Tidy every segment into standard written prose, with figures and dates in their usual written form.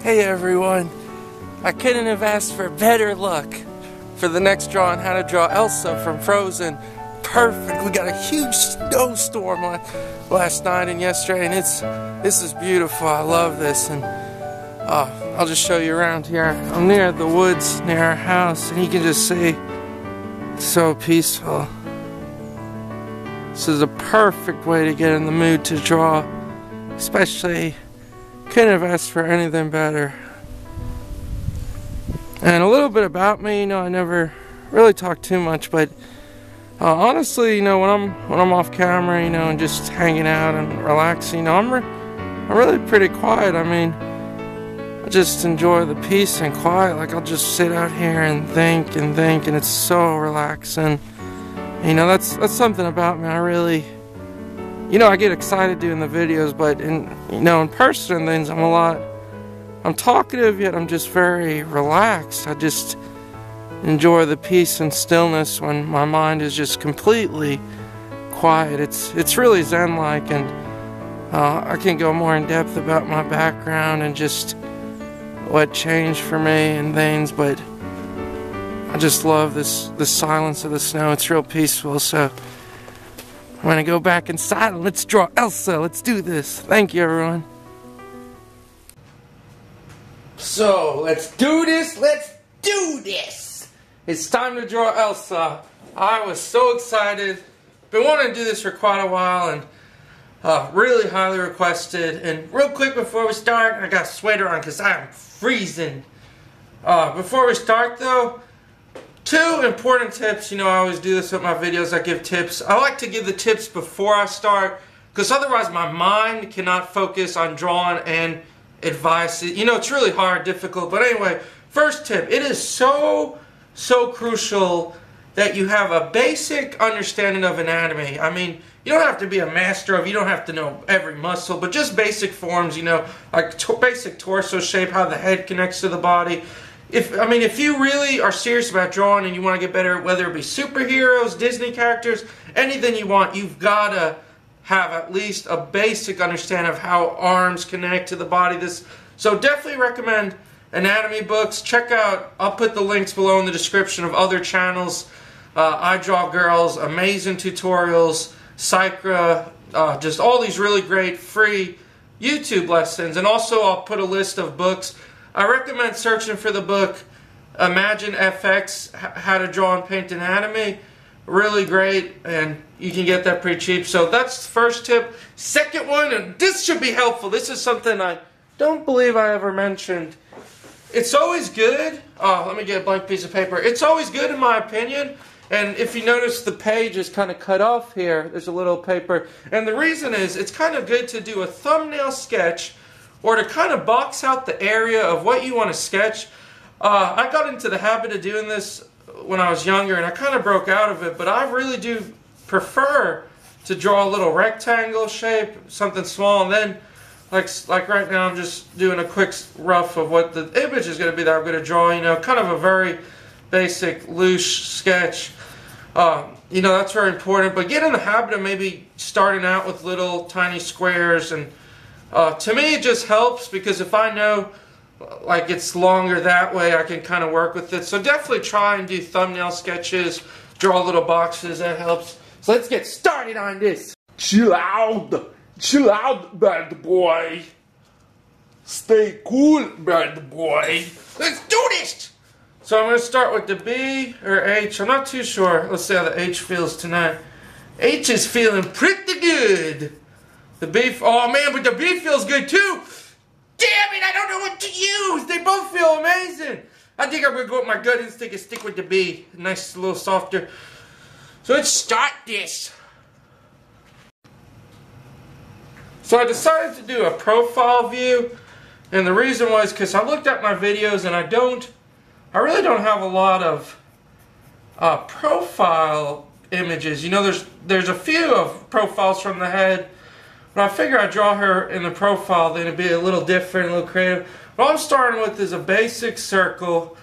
Hey everyone, I couldn't have asked for better luck for the next draw on how to draw Elsa from Frozen. Perfect. We got a huge snowstorm last night and yesterday, and this is beautiful. I love this, and I'll just show you around here. I'm near the woods near our house, and you can just see it's so peaceful. This is a perfect way to get in the mood to draw, especially couldn't have asked for anything better. And a little bit about me, I never really talk too much, but honestly, when I'm off camera, and just hanging out and relaxing, I'm really pretty quiet. I mean, I just enjoy the peace and quiet. Like, I'll just sit out here and think, and it's so relaxing. That's something about me. I really, I get excited doing the videos, but in person and things, I'm talkative, yet I'm just very relaxed. I just enjoy the peace and stillness when my mind is just completely quiet. It's really zen-like, and I can go more in depth about my background and just what changed for me and things, but I just love the silence of the snow. It's real peaceful, so I'm gonna go back inside and let's draw Elsa. Let's do this. Thank you, everyone. So, let's do this. Let's do this. It's time to draw Elsa. I was so excited. Been wanting to do this for quite a while, and really highly requested. And real quick before we start, I got a sweater on because I'm freezing. Before we start though, 2 important tips. I always do this with my videos. I give tips. I like to give the tips before I start, because otherwise my mind cannot focus on drawing and advice. It's really hard, difficult. But anyway, first tip. It is so crucial that you have a basic understanding of anatomy. I mean, you don't have to be a master of, you don't have to know every muscle, but just basic forms, like basic torso shape, how the head connects to the body. If you really are serious about drawing and you want to get better, whether it be superheroes, Disney characters, anything you want, you've got to have at least a basic understanding of how arms connect to the body. So definitely recommend anatomy books. Check out, I'll put the links below in the description of other channels. I Draw Girls, amazing tutorials, Psychra, just all these really great free YouTube lessons. And also I'll put a list of books. I recommend searching for the book Imagine FX, How to Draw and Paint Anatomy. Really great, and you can get that pretty cheap. So that's the first tip. Second one, and this should be helpful. This is something I don't believe I ever mentioned. It's always good. Let me get a blank piece of paper. It's always good, in my opinion. And if you notice, the page is kind of cut off here. There's a little paper. And the reason is, it's kind of good to do a thumbnail sketch, or to kind of box out the area of what you want to sketch. I got into the habit of doing this when I was younger, and I kind of broke out of it, but I really do prefer to draw a little rectangle shape, something small, and then, like right now, I'm just doing a quick rough of what the image is going to be that I'm going to draw, kind of a very basic, loose sketch. That's very important, but get in the habit of maybe starting out with little tiny squares, and to me it just helps, because if I know like it's longer that way, I can kind of work with it. So definitely try and do thumbnail sketches, draw little boxes, that helps. So let's get started on this. Chill out, bad boy. Stay cool, bad boy. Let's do this. So I'm going to start with the B or H. I'm not too sure. Let's see how the H feels tonight. H is feeling pretty good. The B, oh man, but the B feels good too. Damn it, I don't know what to use. They both feel amazing. I think I'm going to go with my gut instinct and stick with the B. Nice, a little softer. So let's start this. So I decided to do a profile view. And the reason was because I looked at my videos, and I really don't have a lot of profile images. There's a few of profiles from the head. But I figure I'd draw her in the profile, then it'd be a little different, a little creative. What I'm starting with is a basic circle,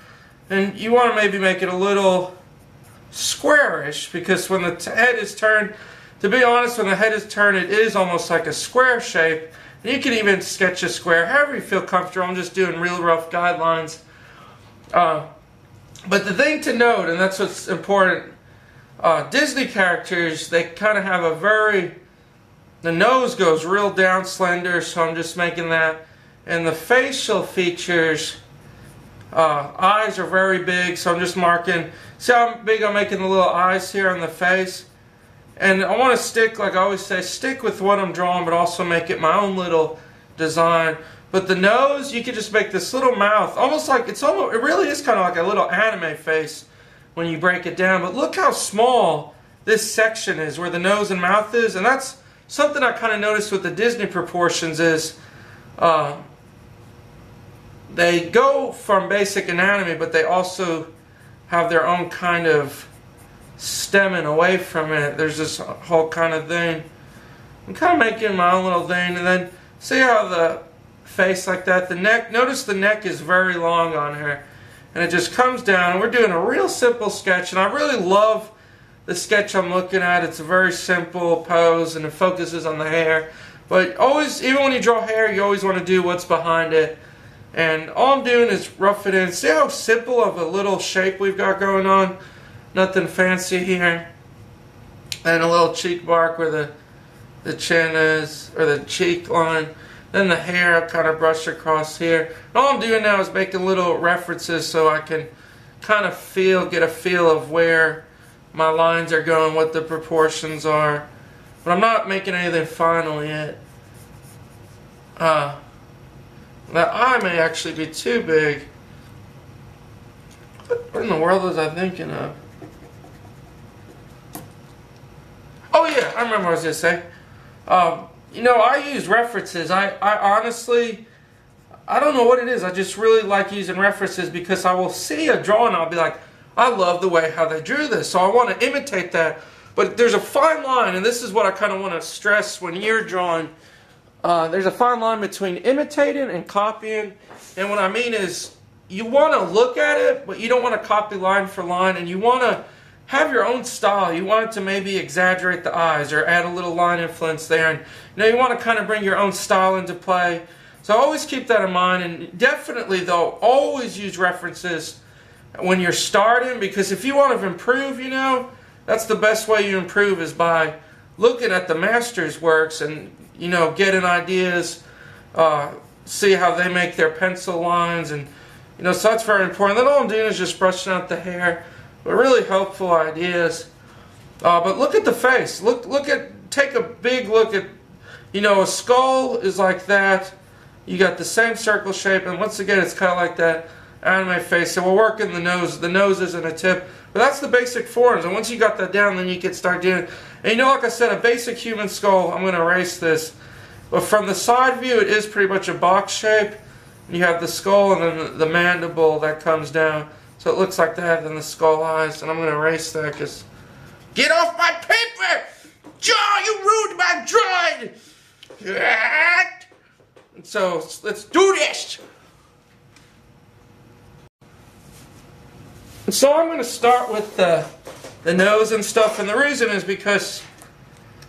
and you want to maybe make it a little squarish, because when the head is turned, to be honest, when the head is turned, it is almost like a square shape, And you can even sketch a square, however you feel comfortable. I'm just doing real rough guidelines. But the thing to note, and that's what's important, Disney characters, they kind of have a the nose goes real down slender, so I'm just making that. And the facial features, eyes are very big, so I'm just marking. See how big I'm making the little eyes here on the face? And I want to stick, like I always say, stick with what I'm drawing, but also make it my own little design. But the nose, you can just make this little mouth, almost like, it really is kind of like a little anime face when you break it down. But look how small this section is, where the nose and mouth is. And that's something I kind of noticed with the Disney proportions is, they go from basic anatomy, but they also have their own kind of stemming away from it. There's this whole kind of thing. I'm kind of making my own little thing, and then see how the face like that, the neck, notice the neck is very long on her, and it just comes down. We're doing a real simple sketch, and I really love the sketch I'm looking at. It's a very simple pose, and it focuses on the hair. But always, even when you draw hair, you always want to do what's behind it. And all I'm doing is rough it in. See how simple of a little shape we've got going on? Nothing fancy here. And a little cheek bark where the chin is, or the cheek line. Then the hair I kind of brush across here. And all I'm doing now is making little references so I can kind of get a feel of where my lines are going, what the proportions are. But I'm not making anything final yet. That eye may actually be too big. What in the world was I thinking of? Oh yeah, I remember what I was going to say. You know, I use references. I honestly, I don't know what it is. I just really like using references because I will see a drawing and I'll be like, I love the way how they drew this, so I want to imitate that. But there's a fine line, and this is what I kind of want to stress when you're drawing. There's a fine line between imitating and copying. And what I mean is, you want to look at it, but you don't want to copy line for line, and you want to have your own style. You want it to maybe exaggerate the eyes or add a little line influence there. And you want to kind of bring your own style into play. So always keep that in mind. And definitely, though, always use references when you're starting, because if you want to improve, you know, that's the best way you improve is by looking at the master's works and, you know, getting ideas, see how they make their pencil lines, and, you know, so that's very important. Then all I'm doing is just brushing out the hair, but really helpful ideas. But look at the face. Take a big look at, you know, a skull is like that. You got the same circle shape, and once again, it's kind of like that anime face. So we're working the nose. The nose isn't a tip, but that's the basic forms. And once you got that down, then you can start doing it. And you know, like I said, a basic human skull, I'm going to erase this. But from the side view, it is pretty much a box shape. You have the skull and then the mandible that comes down. So it looks like that, then the skull eyes. And I'm going to erase that because... Get off my paper! Jaw, you ruined my drawing! And so, let's do this! And so I'm going to start with the nose and stuff, and the reason is because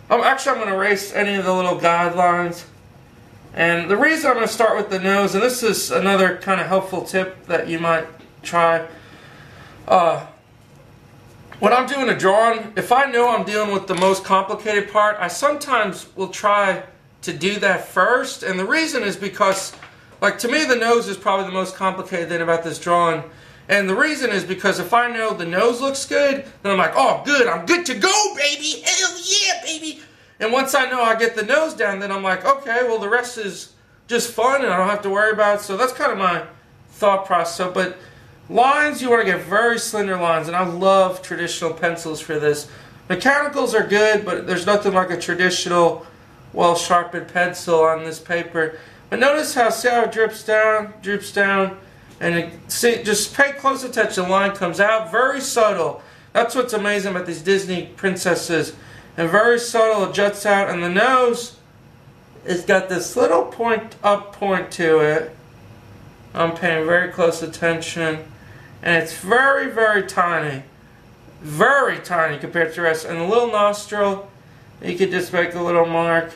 I'm going to erase any of the little guidelines. And the reason I'm going to start with the nose, and this is another kind of helpful tip that you might try. When I'm doing a drawing, if I know I'm dealing with the most complicated part, I sometimes will try to do that first. And the reason is because, like, to me the nose is probably the most complicated thing about this drawing. And the reason is because if I know the nose looks good, then I'm like, oh good, I'm good to go, baby, hell yeah, baby. And once I know I get the nose down, then I'm like, okay, well the rest is just fun and I don't have to worry about it. So that's kind of my thought process. So, but lines, you want to get very slender lines, and I love traditional pencils for this. Mechanicals are good, but there's nothing like a traditional, well-sharpened pencil on this paper. But notice how, see how it droops down, and just pay close attention. The line comes out, very subtle. That's what's amazing about these Disney princesses. And very subtle, it juts out, and the nose has got this little point to it. I'm paying very close attention. And it's very, very tiny. Very tiny compared to the rest. And the little nostril, you could just make a little mark.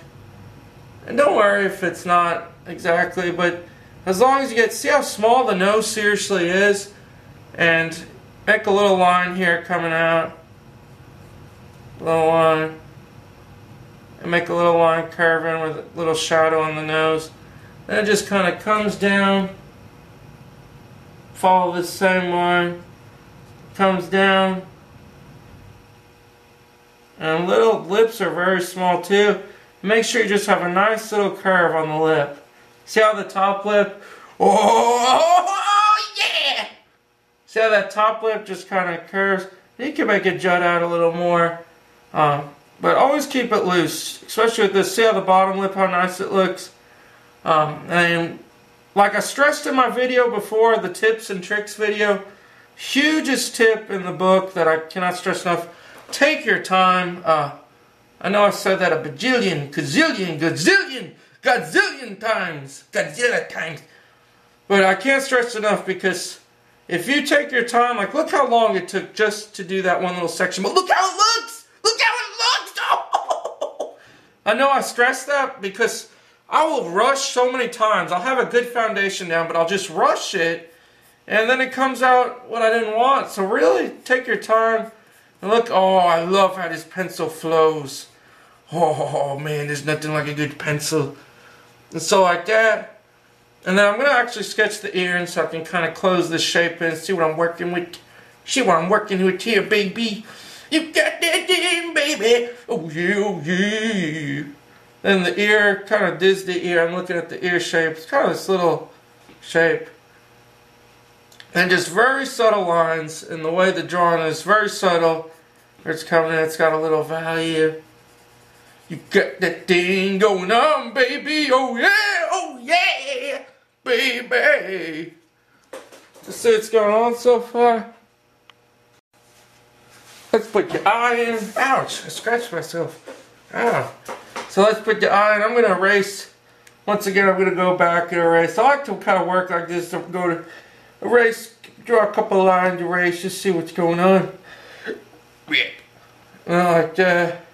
And don't worry if it's not exactly, but as long as you see how small the nose seriously is, and make a little line here coming out, little line, and make a little line curving with a little shadow on the nose. Then it just kind of comes down, follow this same line, comes down, and little lips are very small too. Make sure you just have a nice little curve on the lip. See how the top lip, oh yeah! See how that top lip just kind of curves? You can make it jut out a little more, but always keep it loose, especially with this. See how the bottom lip, how nice it looks? And like I stressed in my video before, the tips and tricks video, hugest tip in the book that I cannot stress enough, take your time. I know I've said that a bajillion, gazillion, gazillion, godzillion times, godzilla times, but I can't stress enough, because if you take your time, like look how long it took just to do that one little section, but look how it looks! Look how it looks! Oh! I know I stress that because I will rush so many times. I'll have a good foundation down, but I'll just rush it, and then it comes out what I didn't want. So really, take your time. And look, oh, I love how this pencil flows. Oh man, there's nothing like a good pencil. And so like that. And then I'm going to actually sketch the ear in so I can kind of close this shape in, see what I'm working with. See what I'm working with here, baby. You got that thing, baby. Oh yeah, oh yeah. Then the ear, kind of diz the ear. I'm looking at the ear shape. It's kind of this little shape. And just very subtle lines. And the way the drawing is very subtle. It's coming in, it's got a little value. You got that thing going on, baby. Oh yeah, baby. Let's see what's going on so far. Let's put your eye in. Ouch, I scratched myself. Ow. So let's put the eye in. I'm going to erase. Once again, I'm going to go back and erase. I like to kind of work like this. To go to erase, draw a couple lines, erase, just see what's going on. Like that.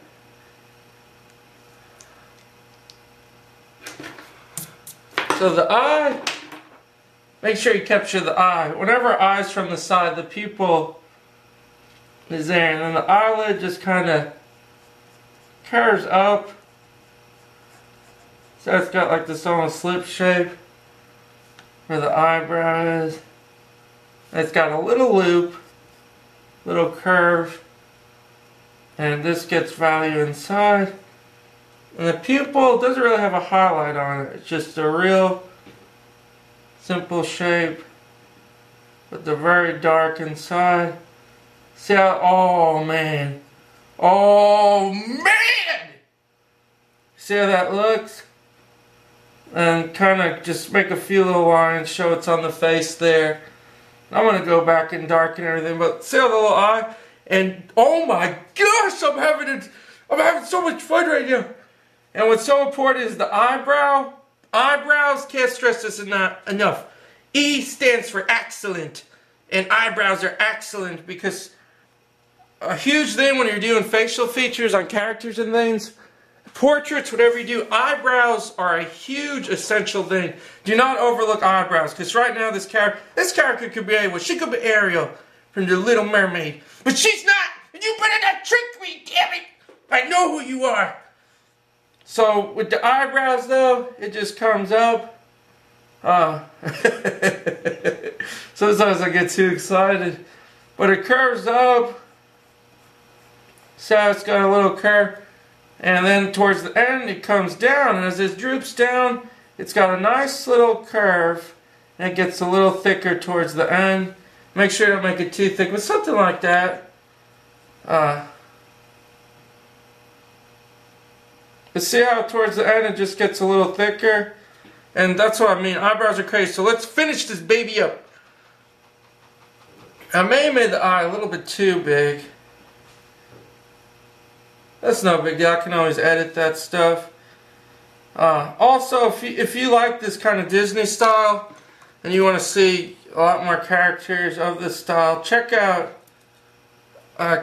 So the eye, make sure you capture the eye. Whenever eye's from the side, the pupil is there. And then the eyelid just kind of curves up. So it's got like this almost slip shape where the eyebrow is. It's got a little loop, little curve, and this gets value inside. And the pupil doesn't really have a highlight on it. It's just a real simple shape with the very dark inside. See how, oh man. Oh man! See how that looks? And kind of just make a few little lines, show it's on the face there. I'm going to go back and darken everything, but see how the little eye? And oh my gosh, I'm having so much fun right now. And what's so important is the eyebrow. Eyebrows, can't stress this enough. E stands for excellent. And eyebrows are excellent because a huge thing when you're doing facial features on characters and things, portraits, whatever you do, eyebrows are a huge essential thing. Do not overlook eyebrows, because right now this character could be anyone. She could be Ariel from The Little Mermaid, but she's not. And you better not trick me, damn it! I know who you are. So with the eyebrows though, it just comes up. Sometimes I get too excited, but it curves up. So it's got a little curve. And then towards the end it comes down, and as it droops down, it's got a nice little curve, and it gets a little thicker towards the end. Make sure you don't make it too thick, but something like that. But see how towards the end it just gets a little thicker? And that's what I mean, eyebrows are crazy. So let's finish this baby up. I may have made the eye a little bit too big. That's no big deal. I can always edit that stuff. Also, if you like this kind of Disney style and you want to see a lot more characters of this style, check out,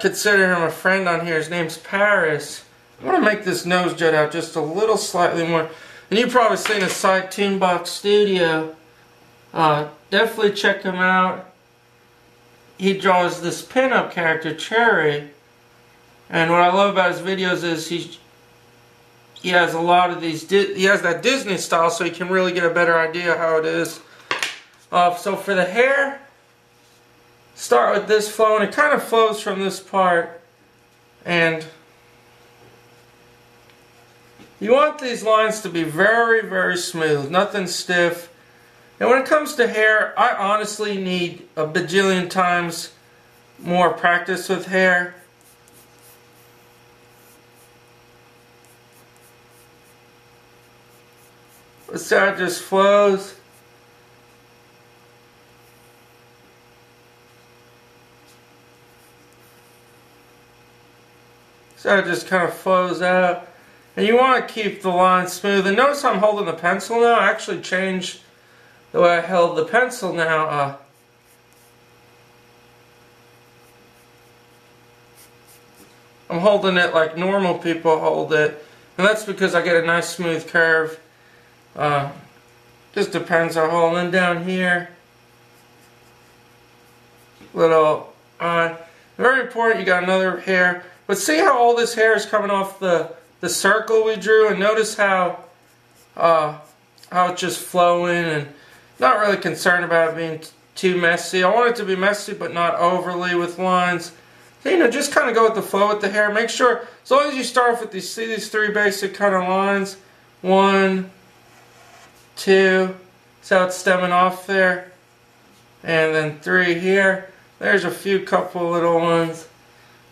consider him a friend on here. His name's Paris. I want to make this nose jut out just a little slightly more. And you've probably seen his site, Toonbox Studio. Definitely check him out. He draws this pinup character, Cherry. And what I love about his videos is he has a lot of these, he has that Disney style, so you can really get a better idea how it is. So for the hair, start with this flow, and it kind of flows from this part. And you want these lines to be very, very smooth, nothing stiff. And when it comes to hair, I honestly need a bajillion times more practice with hair. So it just flows. So it just kind of flows out. And you want to keep the line smooth. And notice I'm holding the pencil now. I actually changed the way I held the pencil now. I'm holding it like normal people hold it. And that's because I get a nice smooth curve. Just depends how I hold. And then down here, little very important, you got another hair. But see how all this hair is coming off the circle we drew, and notice how it's just flowing, and not really concerned about it being too messy. I want it to be messy but not overly with lines. So, you know, just kind of go with the flow with the hair. Make sure, as long as you start off with these, see these three basic kind of lines, 1, 2, so it's stemming off there, and then 3 here. There's a few couple little ones.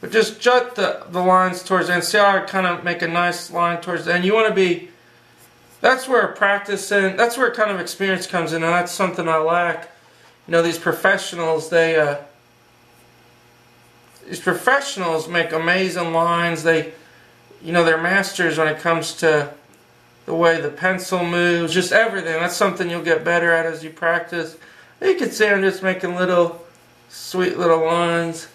But just jut the lines towards the end. See how I kind of make a nice line towards the end. You want to be, that's where practice and that's where kind of experience comes in, and that's something I lack. You know, these professionals, these professionals make amazing lines. They, you know, they're masters when it comes to the way the pencil moves, just everything. That's something you'll get better at as you practice. You can see I'm just making little, sweet little lines.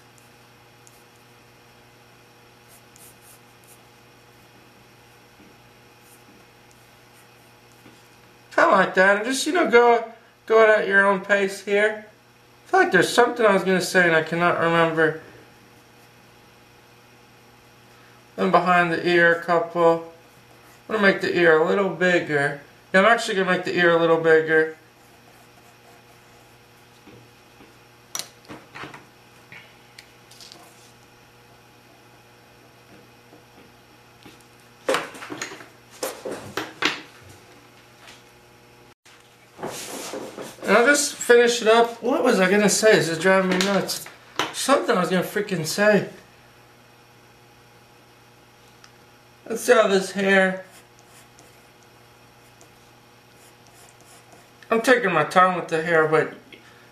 Kind of like that, and just, you know, go at your own pace here. I feel like there's something I was going to say and I cannot remember. Then behind the ear a couple. I'm going to make the ear a little bigger. Yeah, I'm actually going to make the ear a little bigger. And I'll just finish it up. What was I going to say? This is driving me nuts. Something I was going to freaking say. Let's see how this hair. I'm taking my time with the hair, but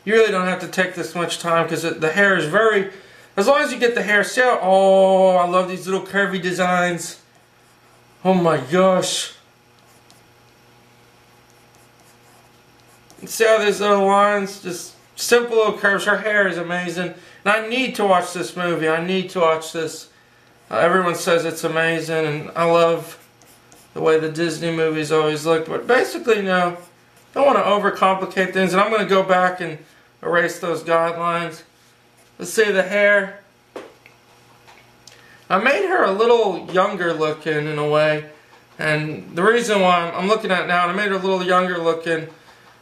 you really don't have to take this much time because the hair is very, as long as you get the hair, see how, oh, I love these little curvy designs. Oh my gosh. See how these little lines, just simple little curves. Her hair is amazing. And I need to watch this movie. I need to watch this. Everyone says it's amazing, and I love the way the Disney movies always look. But basically, no, don't want to overcomplicate things. And I'm going to go back and erase those guidelines. Let's see the hair. I made her a little younger looking in a way. And the reason why I'm looking at it now, and I made her a little younger looking.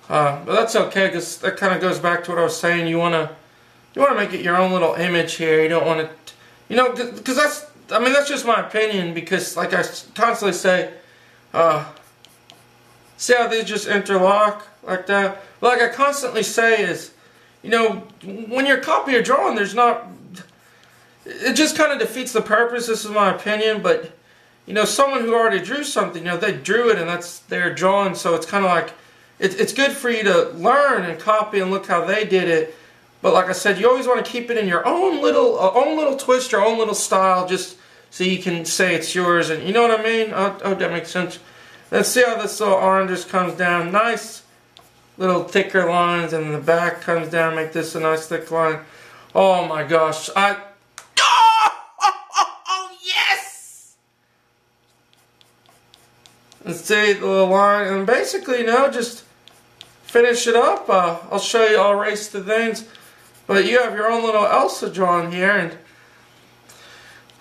But that's okay, because that kind of goes back to what I was saying. You want to make it your own little image here. You don't want to, you know, because that's just my opinion. Because like I constantly say, see how they just interlock like that. Like I constantly say is, you know, when you're copying or drawing, there's not. It just kind of defeats the purpose. This is my opinion, but you know, someone who already drew something, you know, they drew it and that's their drawing, so it's kind of like. It's good for you to learn and copy and look how they did it, but like I said, you always want to keep it in your own little twist, your own little style, just so you can say it's yours. And you know what I mean? I hope that makes sense. Let's see how this little arm just comes down. Nice little thicker lines, and then the back comes down. Make this a nice thick line. Oh my gosh! Oh yes! And see the little line, and basically, you know, just finish it up. I'll show you, I'll erase the things, but you have your own little Elsa drawn here, and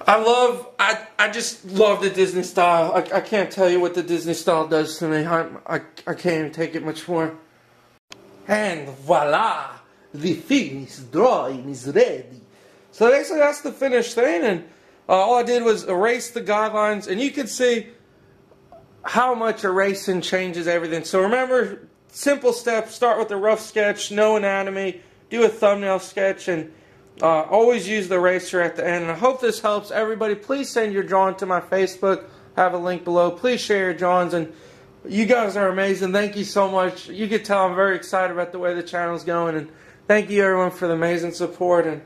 I just love the Disney style. I can't tell you what the Disney style does to me. I can't even take it much more. And voila, the finished drawing is ready. So basically that's the finished thing, and all I did was erase the guidelines, and you can see how much erasing changes everything. So remember, simple steps: start with a rough sketch, no anatomy, do a thumbnail sketch, and always use the eraser at the end. And I hope this helps everybody. Please send your drawing to my Facebook. I have a link below. Please share your drawings, and you guys are amazing. Thank you so much. You can tell I'm very excited about the way the channel's going, and thank you everyone for the amazing support. And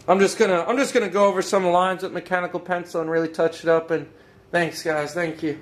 I'm just gonna go over some lines with mechanical pencil and really touch it up. And thanks guys. Thank you.